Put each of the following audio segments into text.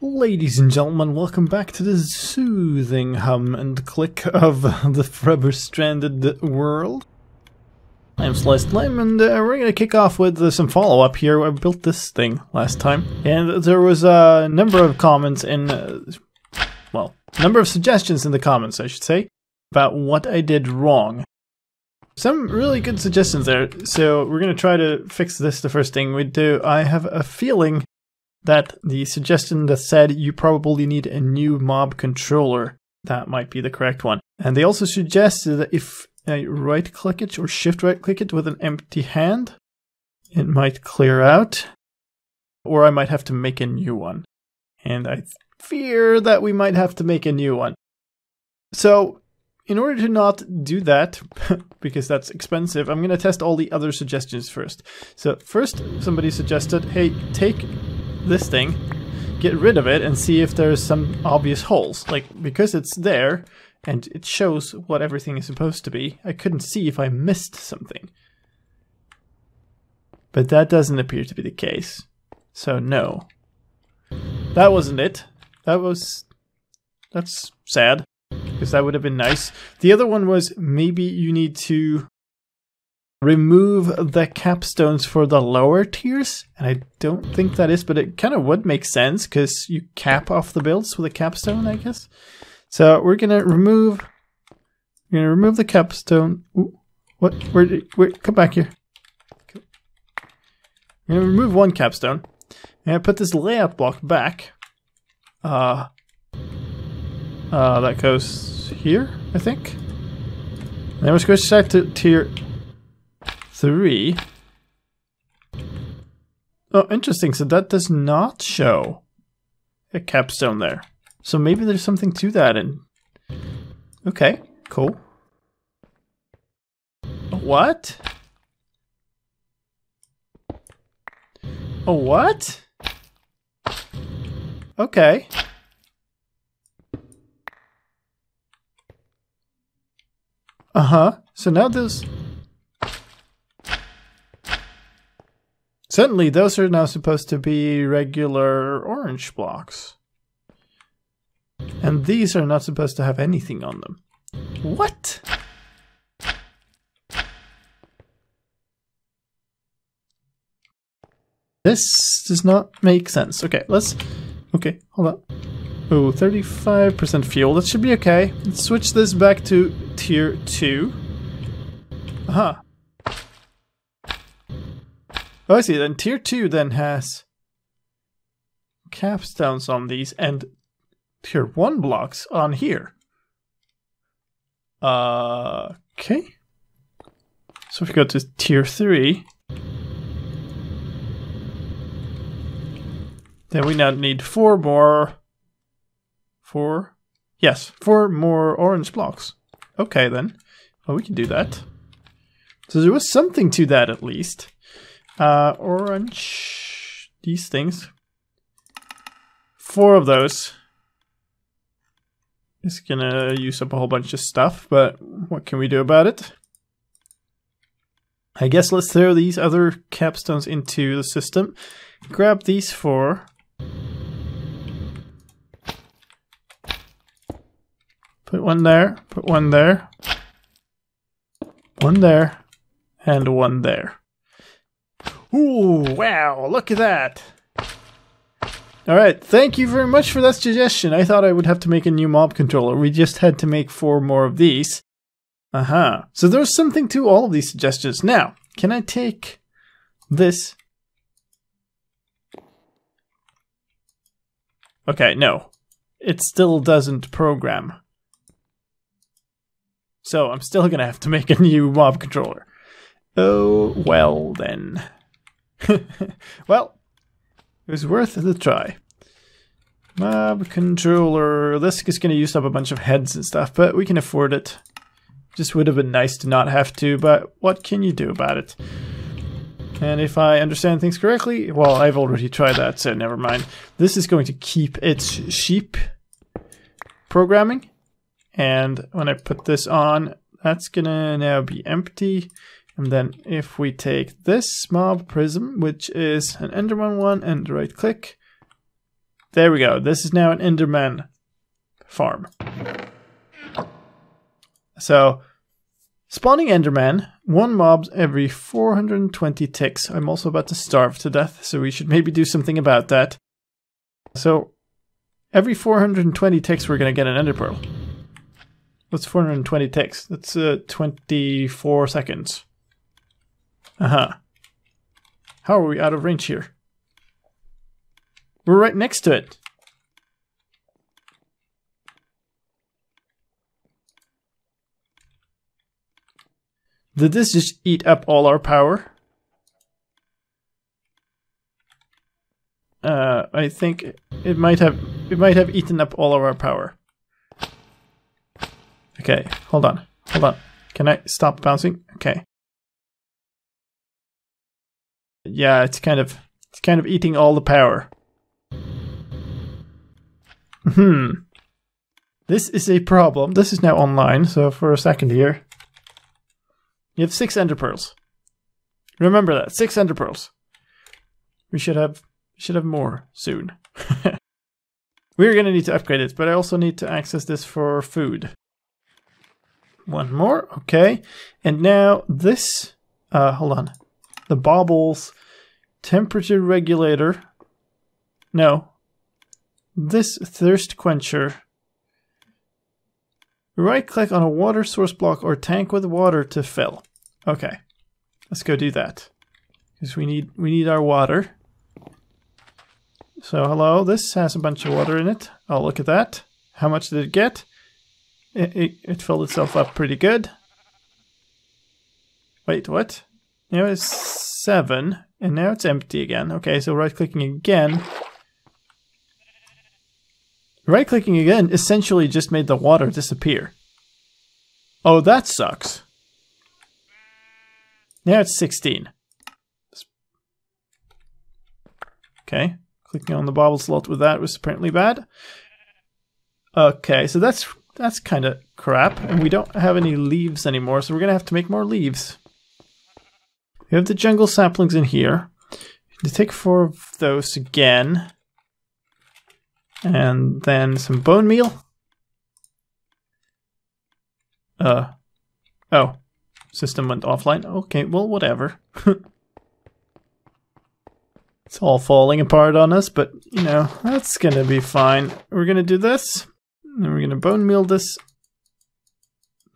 Ladies and gentlemen, welcome back to the soothing hum and click of the forever stranded world. I'm slicedlime, and we're going to kick off with some follow-up here. I built this thing last time, and there was a number of comments in, number of suggestions in the comments, I should say, about what I did wrong. Some really good suggestions there, so we're going to try to fix this the first thing we do. I have a feeling that the suggestion that said you probably need a new mob controller, that might be the correct one. And they also suggested that if I right click it or shift right click it with an empty hand, it might clear out, or I might have to make a new one. And I fear that we might have to make a new one. So in order to not do that, because that's expensive, I'm going to test all the other suggestions first. So first, somebody suggested, hey, take this thing, get rid of it, and see if there's some obvious holes. Like, because it's there, and it shows what everything is supposed to be, I couldn't see if I missed something. But that doesn't appear to be the case. So no. That wasn't it. That's sad, because that would have been nice. The other one was maybe you need to remove the capstones for the lower tiers, and I don't think that is, but it kind of would make sense because you cap off the builds with a capstone, I guess. So we're gonna remove the capstone. Ooh, what? Where? Come back here. I'm gonna remove one capstone, and I put this layout block back. That goes here, I think. And then we're going to start to tier 3. Oh, interesting. So that does not show a capstone there. So maybe there's something to that. And okay, cool. What? Oh, what? Okay. So now there's... Suddenly, those are now supposed to be regular orange blocks. And these are not supposed to have anything on them. What? This does not make sense. Okay, okay, hold on. Oh, 35% fuel. That should be okay. Let's switch this back to tier 2. Oh, I see. Then tier 2 then has capstones on these and tier 1 blocks on here. Okay. So if we go to tier 3, then we now need 4 more. 4 more orange blocks. Okay then. Well, we can do that. So there was something to that at least. Orange, these things. 4 of those. It's gonna use up a whole bunch of stuff, but what can we do about it? I guess let's throw these other capstones into the system. Grab these 4. Put one there, put one there. One there, and one there. Ooh, wow, look at that. Alright, thank you very much for that suggestion. I thought I would have to make a new mob controller. We just had to make 4 more of these. So there's something to all of these suggestions. Now, can I take this? Okay, no. It still doesn't program. So I'm still gonna have to make a new mob controller. Oh, well then. Well, it was worth the try. Mob controller. This is gonna use up a bunch of heads and stuff, but we can afford it. Just would have been nice to not have to, but what can you do about it? And if I understand things correctly, well, I've already tried that, so never mind. This is going to keep its sheep programming. And when I put this on, that's gonna now be empty. And then if we take this mob prism, which is an Enderman one, and right click, There we go. This is now an Enderman farm. So, spawning Enderman, 1 mob every 420 ticks. I'm also about to starve to death, so we should maybe do something about that. So, every 420 ticks we're going to get an Ender Pearl. What's 420 ticks? That's 24 seconds. Uh-huh. How are we out of range here? We're right next to it. Did this just eat up all our power? I think it might have eaten up all of our power. Okay, hold on. Can I stop bouncing? Okay. Yeah, it's kind of eating all the power. This is a problem. This is now online, so for a second here. You have 6 Ender Pearls. Remember that, 6 Ender Pearls. We should have more soon. We're gonna need to upgrade it, but I also need to access this for food. 1 more, okay. And now this, hold on. The baubles, temperature regulator. No. This thirst quencher. Right click on a water source block or tank with water to fill. Okay. Let's go do that. Because we need our water. So hello, this has a bunch of water in it. Oh, look at that. How much did it get? It filled itself up pretty good. Wait, what? Now it's 7, and now it's empty again. Okay, so right-clicking again. Right-clicking again essentially just made the water disappear. Oh, that sucks. Now it's 16. Okay, clicking on the bobble slot with that was apparently bad. Okay, so that's kind of crap, and we don't have any leaves anymore, so we're gonna have to make more leaves. We have the jungle saplings in here. To take 4 of those again. And then some bone meal. Oh. System went offline. Okay, well, whatever. It's all falling apart on us, but, you know, that's gonna be fine. We're gonna do this. And we're gonna bone meal this.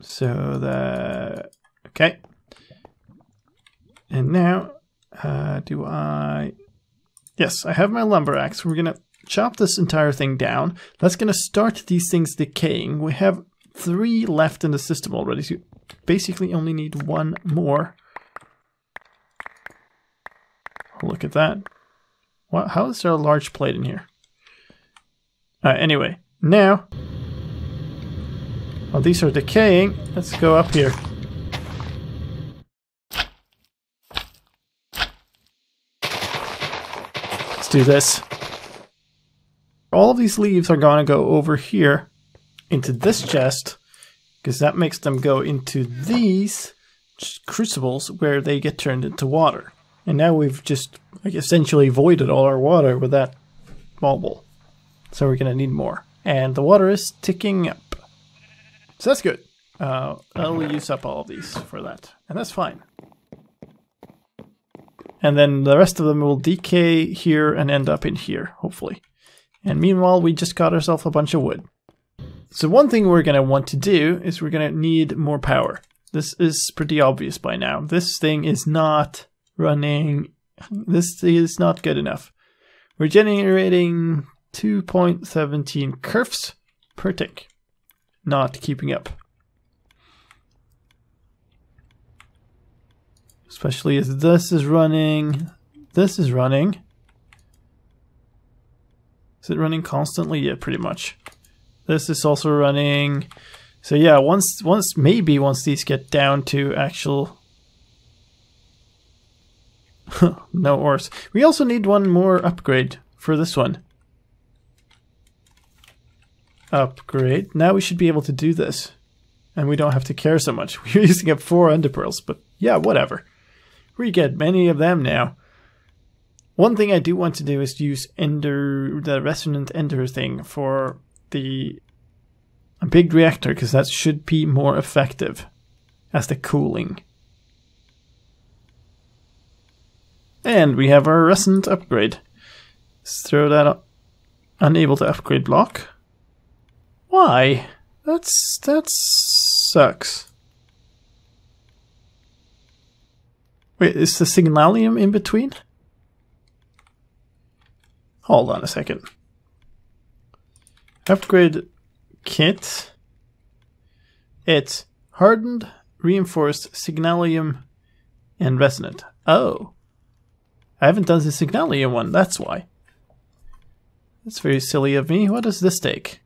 So that... Okay. And now, Yes, I have my lumber axe. We're gonna chop this entire thing down. That's gonna start these things decaying. We have 3 left in the system already, so you basically only need 1 more. Look at that. What? How is there a large plate in here? Anyway, now, while these are decaying, let's go up here. Let's do this. All of these leaves are gonna go over here into this chest, because that makes them go into these crucibles where they get turned into water. And now we've just like essentially voided all our water with that bauble. So we're gonna need more. And the water is ticking up. So that's good. I'll use up all of these for that. And that's fine. And then the rest of them will decay here and end up in here, hopefully. And meanwhile, we just got ourselves a bunch of wood. So one thing we're going to want to do is we're going to need more power. This is pretty obvious by now. This thing is not running. This is not good enough. We're generating 2.17 kerfs per tick. Not keeping up. Especially as this is running. This is running. Is it running constantly? Yeah, pretty much. This is also running. So yeah, once these get down to actual no ores. We also need 1 more upgrade for this one. Upgrade. Now we should be able to do this. And we don't have to care so much. We're using up 4 ender pearls, but yeah, whatever. We get many of them now. One thing I do want to do is use the resonant ender thing for the big reactor, because that should be more effective as the cooling. And we have our resonant upgrade. Let's throw that up. Unable to upgrade block. Why? That sucks. Wait, is the signalium in between? Hold on a second. Upgrade kit. It's hardened, reinforced, signalium, and resonant. Oh. I haven't done the signalium one, that's why. That's very silly of me. What does this take?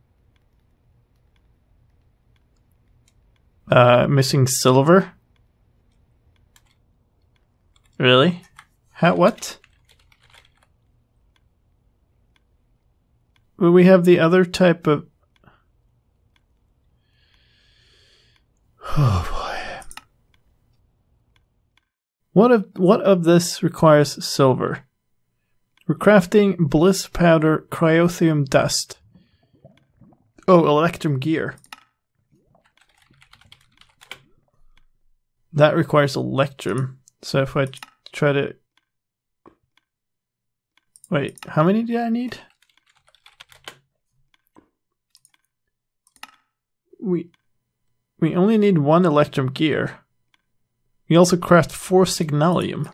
Missing silver? Really? What? Will we have the other type of... Oh boy. What of this requires silver? We're crafting bliss powder, cryothium dust. Oh, electrum gear. That requires electrum. So if I try to... Wait, how many do I need? We only need 1 electrum gear. We also craft 4 signalium.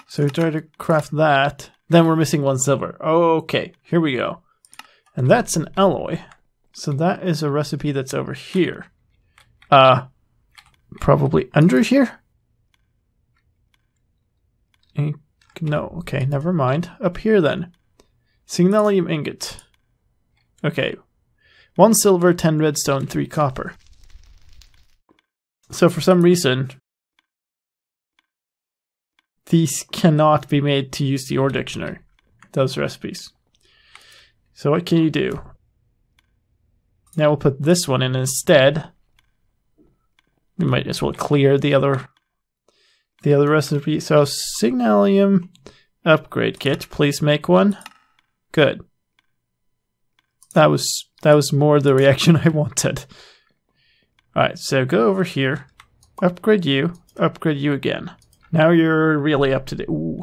So we try to craft that. Then we're missing 1 silver. Okay, here we go. And that's an alloy. So that is a recipe that's over here. Probably under here? No, okay, never mind. Up here then. Signalium ingot. Okay. 1 silver, 10 redstone, 3 copper. So for some reason, these cannot be made to use the ore dictionary, those recipes. So what can you do? Now we'll put this one in instead. We might as well clear the other recipe. So signalium upgrade kit, please make one. Good. That was more the reaction I wanted. Alright, so go over here, upgrade you again. Now you're really up to date. Ooh.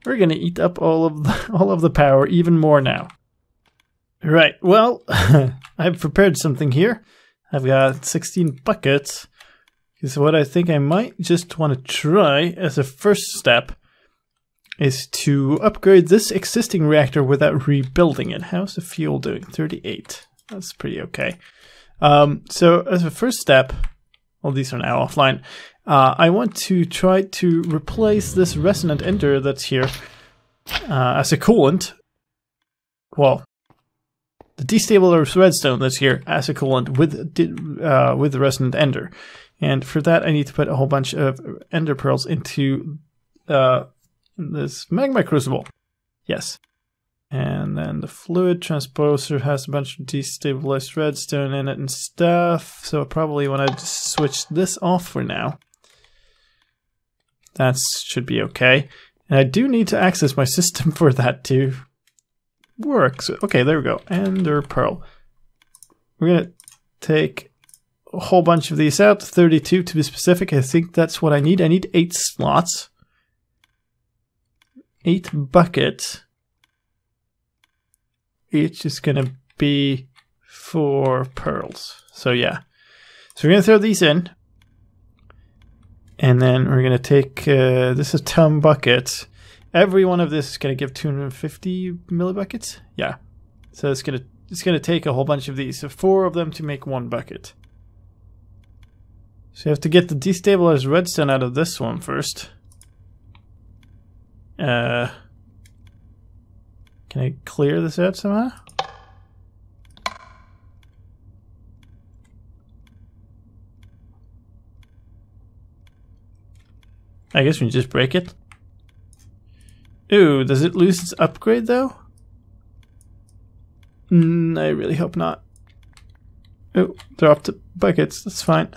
We're gonna eat up all of the power even more now. Right, well, I've prepared something here. I've got 16 buckets. So what I think I might just want to try as a first step is to upgrade this existing reactor without rebuilding it. How's the fuel doing? 38. That's pretty okay. So as a first step, well, these are now offline. I want to try to replace this resonant ender that's here as a coolant. Well, the destabilized redstone that's here as a coolant with the resonant ender. And for that, I need to put a whole bunch of ender pearls into this magma crucible. Yes. And then the fluid transposer has a bunch of destabilized redstone in it and stuff. So I probably want to just switch this off for now. That should be okay. And I do need to access my system for that to work. So, okay, there we go. Ender pearl. We're going to take a whole bunch of these out. 32 to be specific. I think that's what I need. I need 8 slots. 8 buckets. Each is going to be 4 pearls. So yeah. So we're going to throw these in. And then we're going to take, this is 10 buckets. Every one of this is going to give 250 millibuckets. Yeah. So it's going to take a whole bunch of these. So 4 of them to make 1 bucket. So you have to get the destabilized redstone out of this one first. Can I clear this out somehow? I guess we can just break it. Ooh, does it lose its upgrade though? I really hope not. Oh, dropped buckets, that's fine.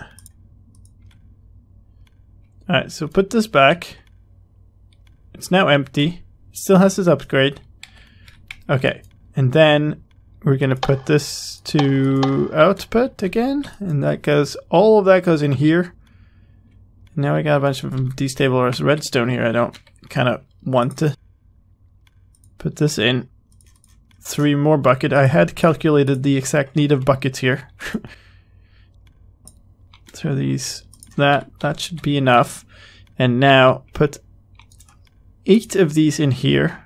Alright, so put this back. It's now empty. It still has this upgrade. Okay, and then we're gonna put this to output again, and that goes, all of that goes in here. Now I got a bunch of destabilized redstone here. I don't kind of want to put this in. 3 more bucket. I had calculated the exact need of buckets here. So these, that should be enough. And now put 8 of these in here.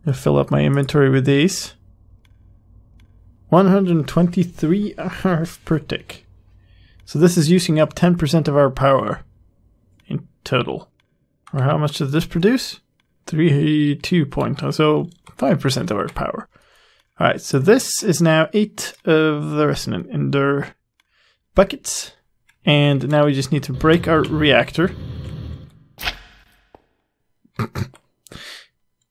I'll fill up my inventory with these. 123 RF per tick. So this is using up 10% of our power in total. Or how much does this produce? 2 point, so 5% of our power. Alright, so this is now 8 of the resonant ender buckets. And now we just need to break our reactor.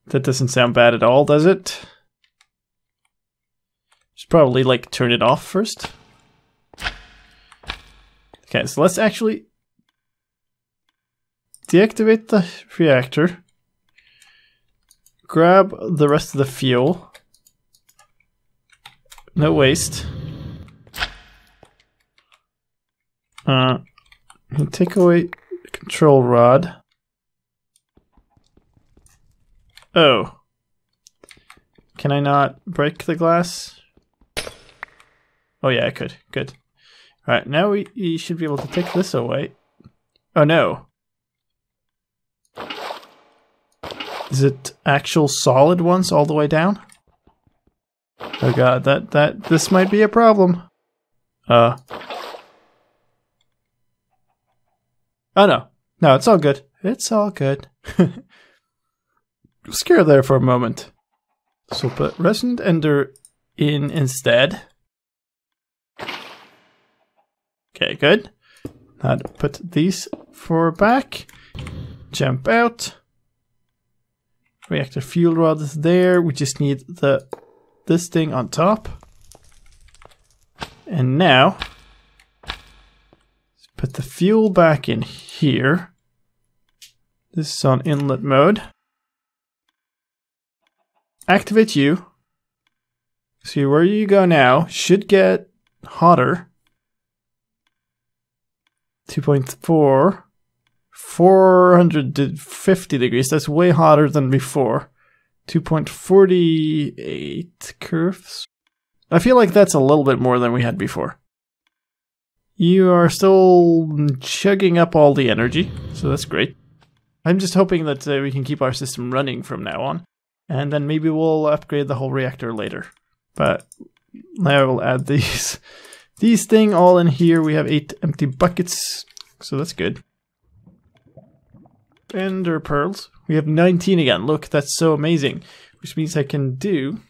That doesn't sound bad at all, does it? Should probably like turn it off first. Okay, so let's actually deactivate the reactor. Grab the rest of the fuel. No waste. Take away the control rod. Oh. Can I not break the glass? Oh yeah, I could. Good. Alright, now we should be able to take this away. Oh no. Is it actual solid ones all the way down? Oh god, this might be a problem. Oh no. No, it's all good. It's all good. Scared there for a moment. So put resonant ender in instead. Okay, good. Now put these 4 back. Jump out. Reactor fuel rod is there. We just need this thing on top. And now put the fuel back in here. This is on inlet mode. Activate you. See where you go now. Should get hotter. 2.4. 450 degrees. That's way hotter than before. 2.48 curves. I feel like that's a little bit more than we had before. You are still chugging up all the energy, so that's great. I'm just hoping that we can keep our system running from now on. And then maybe we'll upgrade the whole reactor later. But now we'll add these thing all in here. We have 8 empty buckets, so that's good. Ender pearls. We have 19 again. Look, that's so amazing. Which means I can do...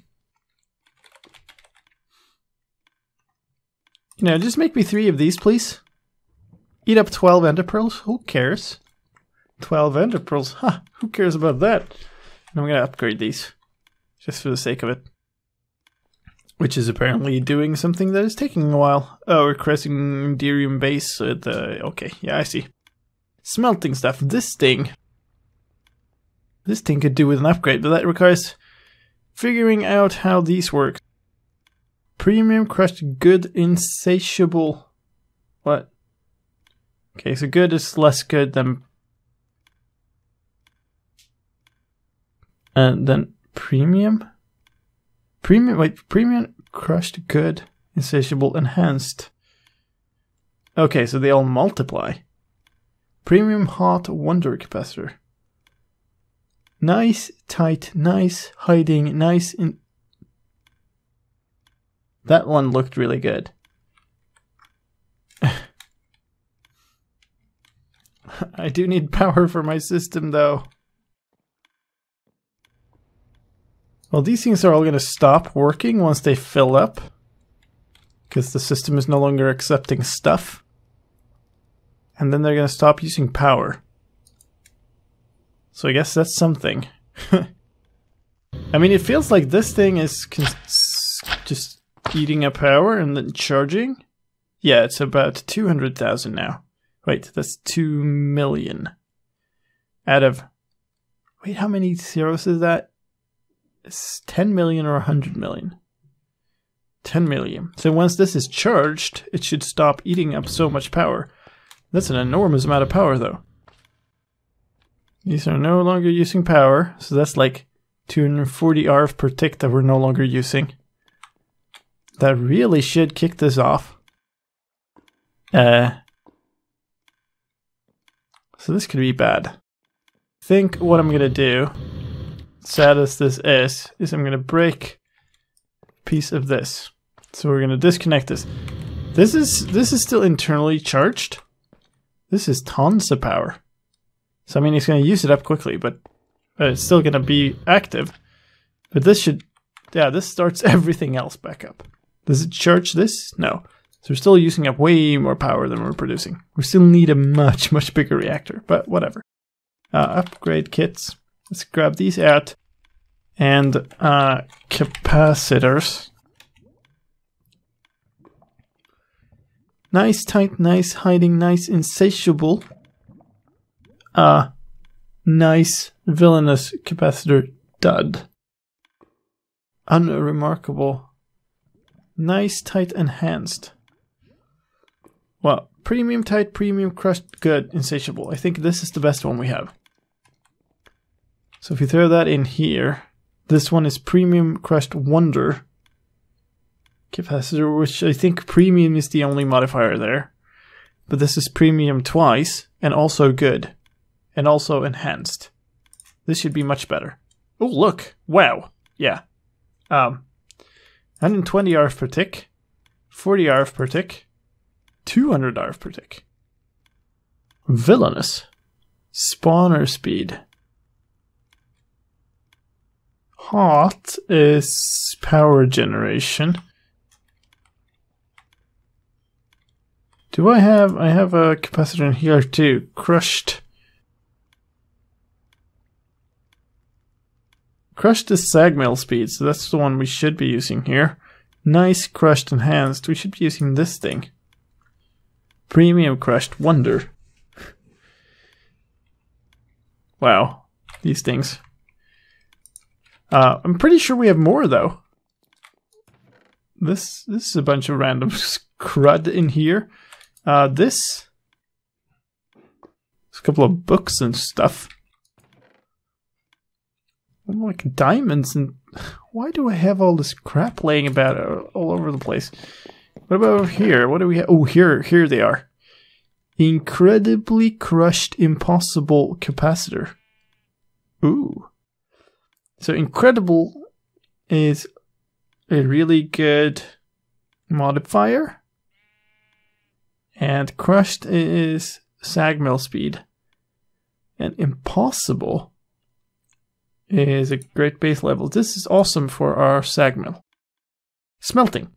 You know, just make me 3 of these, please. Eat up 12 ender pearls. Who cares? 12 ender pearls. Ha! Who cares about that? And I'm going to upgrade these. Just for the sake of it. Which is apparently doing something that is taking a while. Oh, requesting derium base. Okay, yeah, I see. Smelting stuff. This thing could do with an upgrade, but that requires figuring out how these work. Premium crushed good insatiable. What? Okay, so good is less good than. And then premium? Premium crushed good insatiable enhanced. Okay, so they all multiply. Premium hot wonder capacitor. Nice, tight, nice, hiding, nice. That one looked really good. I do need power for my system though. Well, these things are all going to stop working once they fill up. Because the system is no longer accepting stuff. And then they're going to stop using power. So I guess that's something. I mean, it feels like this thing is just eating up power and then charging. Yeah, it's about 200,000 now. Wait, that's 2 million. Out of... Wait, how many zeros is that? It's 10 million or 100 million? 10 million. So once this is charged, it should stop eating up so much power. That's an enormous amount of power, though. These are no longer using power, so that's like 240 RF per tick that we're no longer using. That really should kick this off. So this could be bad. I think what I'm gonna do, sad as this is I'm gonna break a piece of this. So we're gonna disconnect this. This is still internally charged. This is tons of power. So I mean, it's gonna use it up quickly, but it's still gonna be active. But this should, yeah, this starts everything else back up. Does it charge this? No. So we're still using up way more power than we're producing. We still need a much, much bigger reactor, but whatever. Upgrade kits. Let's grab these out. And capacitors. Nice, tight, nice, hiding, nice, insatiable. Nice, villainous capacitor dud. Unremarkable. Nice, tight, enhanced. Well, premium tight, premium crushed, good, insatiable. I think this is the best one we have. So if you throw that in here, this one is premium crushed wonder capacitor, which I think premium is the only modifier there. But this is premium twice, and also good. And also enhanced. This should be much better. Oh, look! Wow! Yeah. 120 RF per tick, 40 RF per tick, 200 RF per tick. Villainous. Spawner speed. Hot is power generation. Do I have a capacitor in here too. Crushed. Crushed is sag mill speed, so that's the one we should be using here. Nice, crushed, enhanced. We should be using this thing. Premium crushed wonder. Wow, these things. I'm pretty sure we have more though. This is a bunch of random crud in here. This is a couple of books and stuff. Like diamonds, and why do I have all this crap laying about all over the place? What about over here? What do we have? Oh, here they are. Incredibly crushed impossible capacitor. Ooh. So incredible is a really good modifier. And crushed is sag mill speed. And impossible is a great base level. This is awesome for our sag mill. Smelting,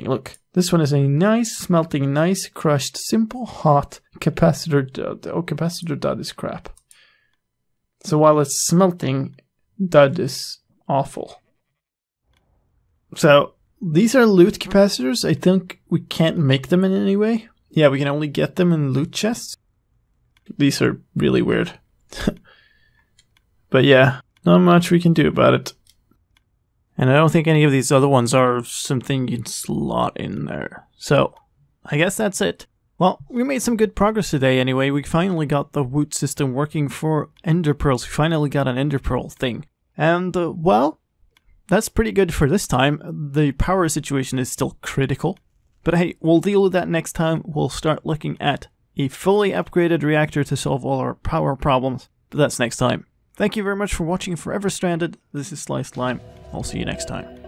look. This one is a nice smelting, nice crushed, simple, hot capacitor dud. Oh, capacitor dud is crap. So while it's smelting, dud is awful. So these are loot capacitors. I think we can't make them in any way. Yeah, we can only get them in loot chests. These are really weird. But yeah, not much we can do about it. And I don't think any of these other ones are something you can slot in there. So, I guess that's it. Well, we made some good progress today anyway. We finally got the Woot system working for ender pearls. We finally got an ender pearl thing. And, well, that's pretty good for this time. The power situation is still critical. But hey, we'll deal with that next time. We'll start looking at a fully upgraded reactor to solve all our power problems. But that's next time. Thank you very much for watching Forever Stranded. This is slicedlime. I'll see you next time.